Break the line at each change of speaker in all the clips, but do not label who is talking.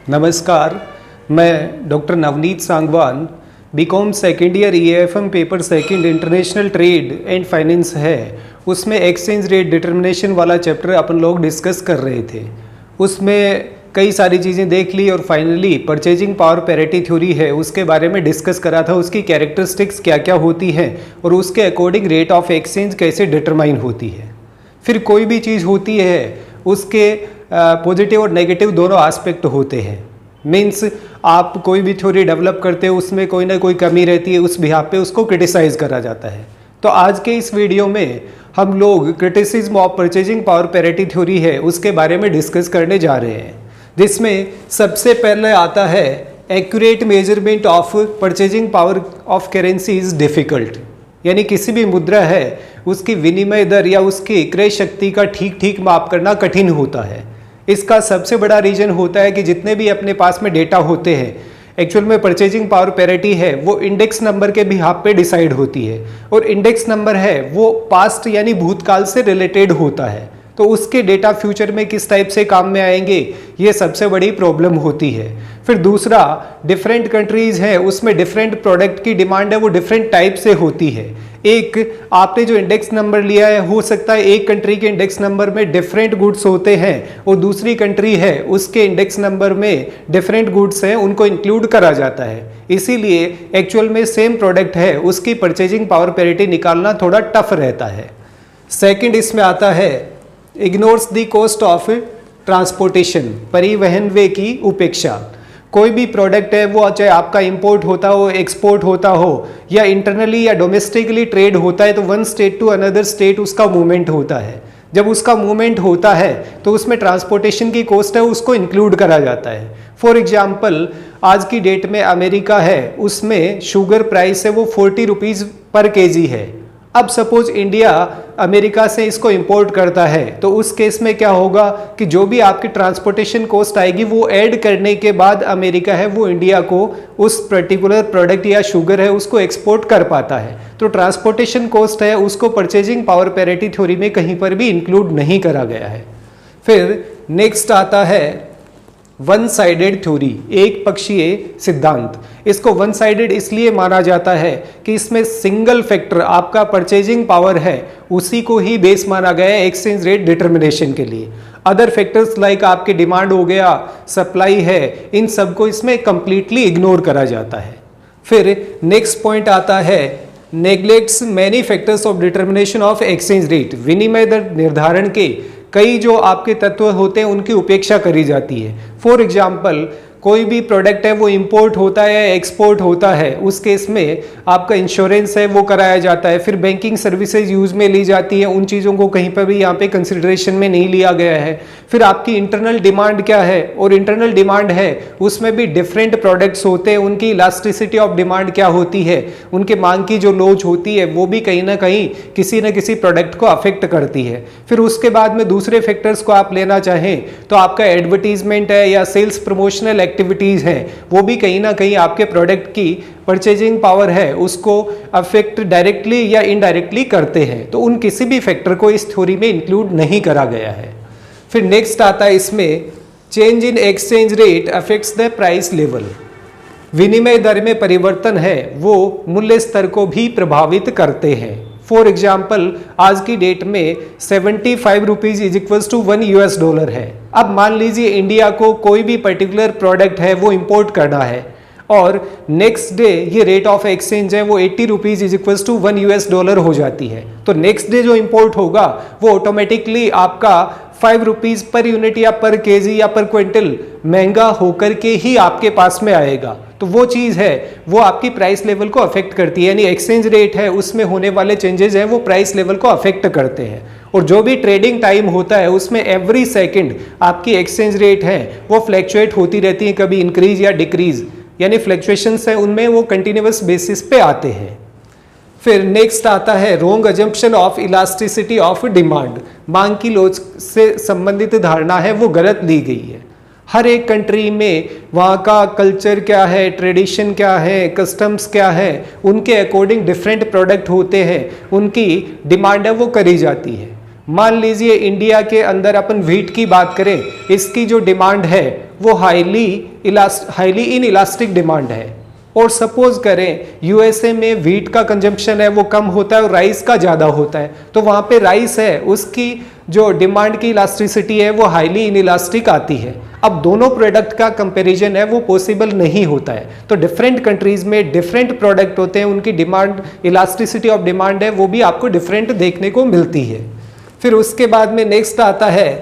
नमस्कार, मैं doctor Navneet Sangwan, BCom second year EAFM paper second international trade and finance है, उसमें एक्सचेंज रेट डिटर्मिनेशन वाला चैप्टर अपन लोग डिस्कस कर रहे थे। उसमें कई सारी चीज़ें देख ली और finally purchasing power parity theory है उसके बारे में डिस्कस करा था, उसकी कैरेक्टरिस्टिक्स क्या क्या होती हैं और उसके अकॉर्डिंग रेट ऑफ एक्सचेंज कैसे डिटरमाइन होती है। फिर कोई भी चीज़ होती है उसके पॉजिटिव और नेगेटिव दोनों एस्पेक्ट होते हैं। मीन्स आप कोई भी थ्योरी डेवलप करते हो उसमें कोई ना कोई कमी रहती है, उस बिहाफ पे उसको क्रिटिसाइज़ करा जाता है। तो आज के इस वीडियो में हम लोग criticism of purchasing power parity theory है उसके बारे में डिस्कस करने जा रहे हैं, जिसमें सबसे पहले आता है accurate measurement of purchasing power of currency is difficult. यानी किसी भी मुद्रा है उसकी विनिमय दर या उसकी क्रय शक्ति का ठीक माप करना कठिन होता है। इसका सबसे बड़ा रीजन होता है कि जितने भी अपने पास में डेटा होते हैं, एक्चुअल में परचेजिंग पावर पैरिटी है वो इंडेक्स नंबर के बिहाफ पे डिसाइड होती है और इंडेक्स नंबर है वो पास्ट यानी भूतकाल से रिलेटेड होता है। तो उसके डेटा फ्यूचर में किस टाइप से काम में आएंगे ये सबसे बड़ी प्रॉब्लम होती है। फिर दूसरा, डिफरेंट कंट्रीज़ हैं उसमें डिफरेंट प्रोडक्ट की डिमांड है वो डिफरेंट टाइप से होती है। एक आपने जो इंडेक्स नंबर लिया है हो सकता है एक कंट्री के इंडेक्स नंबर में डिफरेंट गुड्स होते हैं और दूसरी कंट्री है उसके इंडेक्स नंबर में डिफरेंट गुड्स हैं, उनको इंक्लूड करा जाता है। इसीलिए एक्चुअल में सेम प्रोडक्ट है उसकी परचेजिंग पावर पैरिटी निकालना थोड़ा टफ रहता है। सेकंड इसमें आता है ignores the cost of transportation, परिवहन व्यय की उपेक्षा। कोई भी प्रोडक्ट है वो चाहे आपका इंपोर्ट होता हो, एक्सपोर्ट होता हो या इंटरनली या डोमेस्टिकली ट्रेड होता है तो one state to another state उसका मूवमेंट होता है। जब उसका मूवमेंट होता है तो उसमें ट्रांसपोर्टेशन की कॉस्ट है उसको इंक्लूड करा जाता है। फॉर एग्जाम्पल आज की डेट में अमेरिका है उसमें शुगर प्राइस है वो 40 रुपीज़ पर केजी है। अब सपोज इंडिया अमेरिका से इसको इंपोर्ट करता है तो उस केस में क्या होगा कि जो भी आपकी ट्रांसपोर्टेशन कॉस्ट आएगी वो ऐड करने के बाद अमेरिका है वो इंडिया को उस पर्टिकुलर प्रोडक्ट या शुगर है उसको एक्सपोर्ट कर पाता है। तो ट्रांसपोर्टेशन कॉस्ट है उसको परचेजिंग पावर पैरिटी थ्योरी में कहीं पर भी इंक्लूड नहीं करा गया है। फिर नेक्स्ट आता है वन साइडेड थ्योरी, एक पक्षीय सिद्धांत। इसको वन साइडेड इसलिए माना जाता है कि इसमें सिंगल फैक्टर आपका परचेजिंग पावर है उसी को ही बेस माना गया है एक्सचेंज रेट डिटर्मिनेशन के लिए। अदर फैक्टर्स लाइक आपके डिमांड हो गया, सप्लाई है, इन सबको इसमें कंप्लीटली इग्नोर करा जाता है। फिर नेक्स्ट पॉइंट आता है neglects many factors of determination of exchange rate. विनिमय दर निर्धारण के कई जो आपके तत्व होते हैं उनकी उपेक्षा करी जाती है। फॉर एग्जाम्पल कोई भी प्रोडक्ट है वो इंपोर्ट होता है या एक्सपोर्ट होता है उस केस में आपका इंश्योरेंस है वो कराया जाता है। फिर बैंकिंग सर्विसेज यूज़ में ली जाती है, उन चीज़ों को कहीं पर भी यहाँ पे कंसिडरेशन में नहीं लिया गया है। फिर आपकी इंटरनल डिमांड क्या है, और इंटरनल डिमांड है उसमें भी डिफरेंट प्रोडक्ट्स होते हैं, उनकी इलास्टिसिटी ऑफ डिमांड क्या होती है, उनके मांग की जो लोच होती है वो भी कहीं ना कहीं किसी न किसी प्रोडक्ट को अफेक्ट करती है। फिर उसके बाद में दूसरे फैक्टर्स को आप लेना चाहें तो आपका एडवर्टीजमेंट है या सेल्स प्रमोशनल एक्टिविटीज़ हैं वो भी कहीं ना कहीं आपके प्रोडक्ट की परचेजिंग पावर है उसको अफेक्ट डायरेक्टली या इनडायरेक्टली करते हैं। तो उन किसी भी फैक्टर को इस थ्योरी में इंक्लूड नहीं करा गया है। फिर नेक्स्ट आता है इसमें change in exchange rate affects the price level. विनिमय दर में परिवर्तन है वो मूल्य स्तर को भी प्रभावित करते हैं। फॉर एग्जाम्पल आज की डेट में 75 रुपीज़ इज इक्वल्स टू $1 है। अब मान लीजिए इंडिया को कोई भी पर्टिकुलर प्रोडक्ट है वो इंपोर्ट करना है और नेक्स्ट डे ये रेट ऑफ एक्सचेंज है वो 80 रुपीज़ इज इक्वल्स टू $1 हो जाती है। तो नेक्स्ट डे जो इंपोर्ट होगा वो ऑटोमेटिकली आपका 5 रुपीज़ पर यूनिट या पर केजी या पर क्विंटल महंगा होकर के ही आपके पास में आएगा। तो वो चीज़ है वो आपकी प्राइस लेवल को अफेक्ट करती है, यानी एक्सचेंज रेट है उसमें होने वाले चेंजेस हैं वो प्राइस लेवल को अफेक्ट करते हैं। और जो भी ट्रेडिंग टाइम होता है उसमें एवरी सेकंड आपकी एक्सचेंज रेट है वो फ्लैक्चुएट होती रहती है, कभी इंक्रीज या डिक्रीज, यानी फ्लैक्चुएशंस है उनमें वो कंटिन्यूअस बेसिस पे आते हैं। फिर नेक्स्ट आता है wrong assumption of elasticity of demand. मांग की लोच से संबंधित धारणा है वो गलत ली गई है। हर एक कंट्री में वहाँ का कल्चर क्या है, ट्रेडिशन क्या है, कस्टम्स क्या है, उनके अकॉर्डिंग डिफरेंट प्रोडक्ट होते हैं, उनकी डिमांड है वो करी जाती है। मान लीजिए इंडिया के अंदर अपन व्हीट की बात करें, इसकी जो डिमांड है वो हाईली इन इलास्टिक डिमांड है। और सपोज करें यूएसए में व्हीट का कंजम्पशन है वो कम होता है और राइस का ज़्यादा होता है, तो वहाँ पे राइस है उसकी जो डिमांड की इलास्टिसिटी है वो हाईली इन इलास्टिक आती है। अब दोनों प्रोडक्ट का कंपैरिजन है वो पॉसिबल नहीं होता है, तो डिफरेंट कंट्रीज में डिफरेंट प्रोडक्ट होते हैं, उनकी डिमांड इलास्टिसिटी ऑफ डिमांड है वो भी आपको डिफरेंट देखने को मिलती है। फिर उसके बाद में नेक्स्ट आता है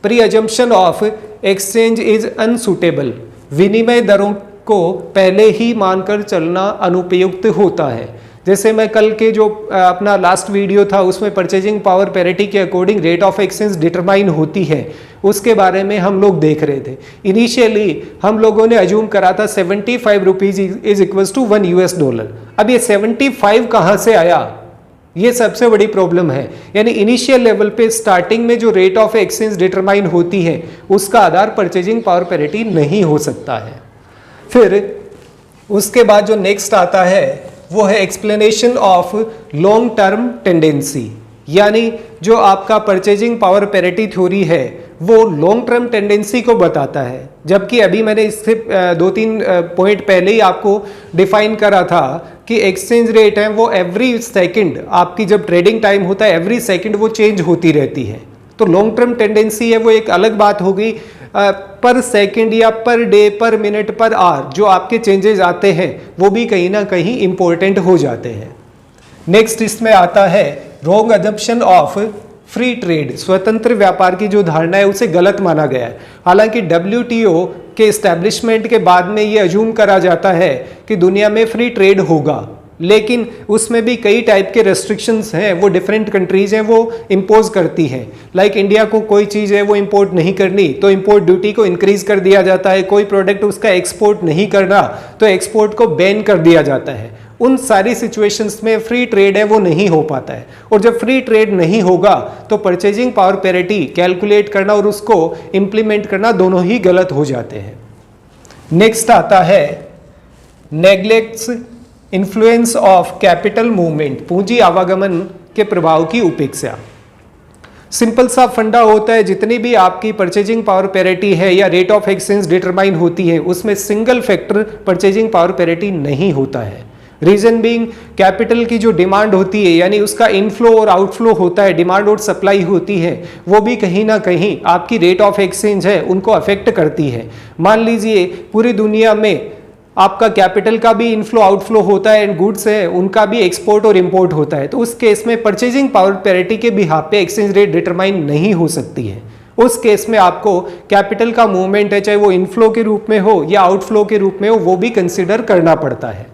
pre assumption of exchange is unsuitable. विनिमय दरों को पहले ही मानकर चलना अनुपयुक्त होता है। जैसे मैं कल के जो अपना लास्ट वीडियो था उसमें परचेजिंग पावर पैरिटी के according rate of exchange determine होती है, उसके बारे में हम लोग देख रहे थे। इनिशियली हम लोगों ने अज्यूम करा था 75 रुपीज इज इक्वल्स टू $1। अब ये 75 कहाँ से आया, ये सबसे बड़ी प्रॉब्लम है। यानी इनिशियल लेवल पे स्टार्टिंग में जो रेट ऑफ एक्सचेंज डिटरमाइन होती है उसका आधार परचेजिंग पावर पैरिटी नहीं हो सकता है। फिर उसके बाद जो नेक्स्ट आता है वो है explanation of long term tendency, यानी जो आपका परचेजिंग पावर पैरिटी थ्योरी है वो लॉन्ग टर्म टेंडेंसी को बताता है। जबकि अभी मैंने इससे 2-3 पॉइंट पहले ही आपको डिफाइन करा था कि एक्सचेंज रेट है वो एवरी सेकंड, आपकी जब ट्रेडिंग टाइम होता है एवरी सेकंड वो चेंज होती रहती है। तो लॉन्ग टर्म टेंडेंसी है वो एक अलग बात हो गई। पर सेकंड या पर डे, पर मिनट, पर आवर जो आपके चेंजेस आते हैं वो भी कहीं ना कहीं इंपॉर्टेंट हो जाते हैं। नेक्स्ट इसमें आता है wrong assumption of free trade. स्वतंत्र व्यापार की जो धारणा है उसे गलत माना गया है। हालांकि WTO के एस्टैब्लिशमेंट के बाद में ये अज्यूम करा जाता है कि दुनिया में फ्री ट्रेड होगा, लेकिन उसमें भी कई टाइप के रेस्ट्रिक्शंस हैं वो डिफरेंट कंट्रीज हैं वो इम्पोज करती हैं। लाइक इंडिया को कोई चीज़ है वो इंपोर्ट नहीं करनी तो इंपोर्ट ड्यूटी को इंक्रीज कर दिया जाता है, कोई प्रोडक्ट उसका एक्सपोर्ट नहीं करना तो एक्सपोर्ट को बैन कर दिया जाता है। उन सारी सिचुएशंस में फ्री ट्रेड है वो नहीं हो पाता है, और जब फ्री ट्रेड नहीं होगा तो परचेजिंग पावर पैरिटी कैलकुलेट करना और उसको इम्प्लीमेंट करना दोनों ही गलत हो जाते हैं। नेक्स्ट आता है नेग्लेक्ट्स इन्फ्लुएंस ऑफ कैपिटल मूवमेंट, पूंजी आवागमन के प्रभाव की उपेक्षा। सिंपल सा फंडा होता है, जितनी भी आपकी परचेजिंग पावर पैरिटी है या रेट ऑफ एक्सचेंज डिटरमाइन होती है उसमें single factor purchasing power parity नहीं होता है। रीजन बीइंग कैपिटल की जो डिमांड होती है यानी उसका इनफ्लो और आउटफ्लो होता है, डिमांड और सप्लाई होती है, वो भी कहीं ना कहीं आपकी रेट ऑफ एक्सचेंज है उनको अफेक्ट करती है। मान लीजिए पूरी दुनिया में आपका कैपिटल का भी इनफ्लो आउटफ्लो होता है एंड गुड्स है उनका भी एक्सपोर्ट और इंपोर्ट होता है, तो उस केस में परचेजिंग पावर पैरिटी के बिहाफ पे एक्सचेंज रेट डिटरमाइन नहीं हो सकती है। उस केस में आपको कैपिटल का मूवमेंट है चाहे वो इनफ्लो के रूप में हो या आउटफ्लो के रूप में हो वो भी कंसिडर करना पड़ता है।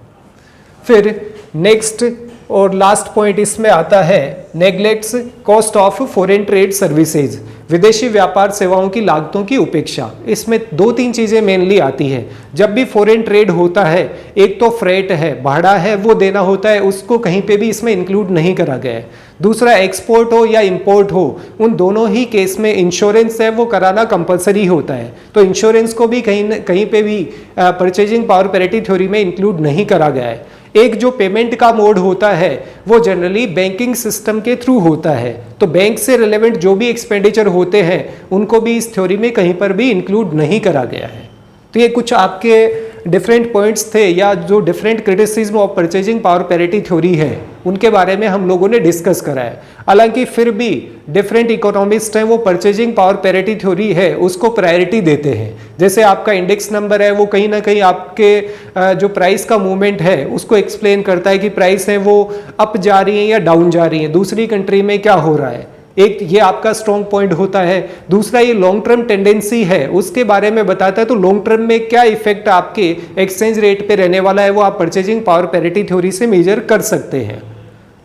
फिर नेक्स्ट और लास्ट पॉइंट इसमें आता है neglects cost of foreign trade services, विदेशी व्यापार सेवाओं की लागतों की उपेक्षा। इसमें 2-3 चीजें मेनली आती है। जब भी फॉरेन ट्रेड होता है एक तो फ्रेट है, भाड़ा है वो देना होता है, उसको कहीं पे भी इसमें इंक्लूड नहीं करा गया है। दूसरा एक्सपोर्ट हो या इंपोर्ट हो उन दोनों ही केस में इंश्योरेंस है वो कराना कंपलसरी होता है, तो इंश्योरेंस को भी कहीं पे भी परचेजिंग पावर पैरिटी थ्योरी में इंक्लूड नहीं करा गया है। एक जो पेमेंट का मोड होता है वो जनरली बैंकिंग सिस्टम के थ्रू होता है, तो बैंक से रिलेवेंट जो भी एक्सपेंडिचर होते हैं उनको भी इस थ्योरी में कहीं पर भी इंक्लूड नहीं करा गया है। तो ये कुछ आपके डिफरेंट पॉइंट्स थे या जो different criticism of purchasing power parity theory है उनके बारे में हम लोगों ने डिस्कस करा है। हालांकि फिर भी डिफरेंट इकोनॉमिस्ट हैं वो परचेजिंग पावर पैरिटी थ्योरी है उसको प्रायोरिटी देते हैं। जैसे आपका इंडेक्स नंबर है वो कहीं ना कहीं आपके जो प्राइस का मूवमेंट है उसको एक्सप्लेन करता है कि प्राइस है वो अप जा रही है या डाउन जा रही है, दूसरी कंट्री में क्या हो रहा है। एक ये आपका स्ट्रॉन्ग पॉइंट होता है। दूसरा ये लॉन्ग टर्म टेंडेंसी है उसके बारे में बताता है, तो लॉन्ग टर्म में क्या इफेक्ट आपके एक्सचेंज रेट पे रहने वाला है वो आप परचेजिंग पावर पैरिटी थ्योरी से मेजर कर सकते हैं।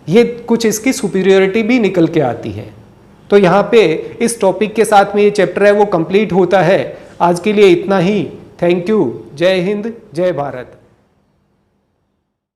ये कुछ इसकी सुपीरियोरिटी भी निकल के आती है। तो यहाँ पे इस टॉपिक के साथ में ये चैप्टर है वो कंप्लीट होता है। आज के लिए इतना ही। Thank you. जय हिंद, जय भारत।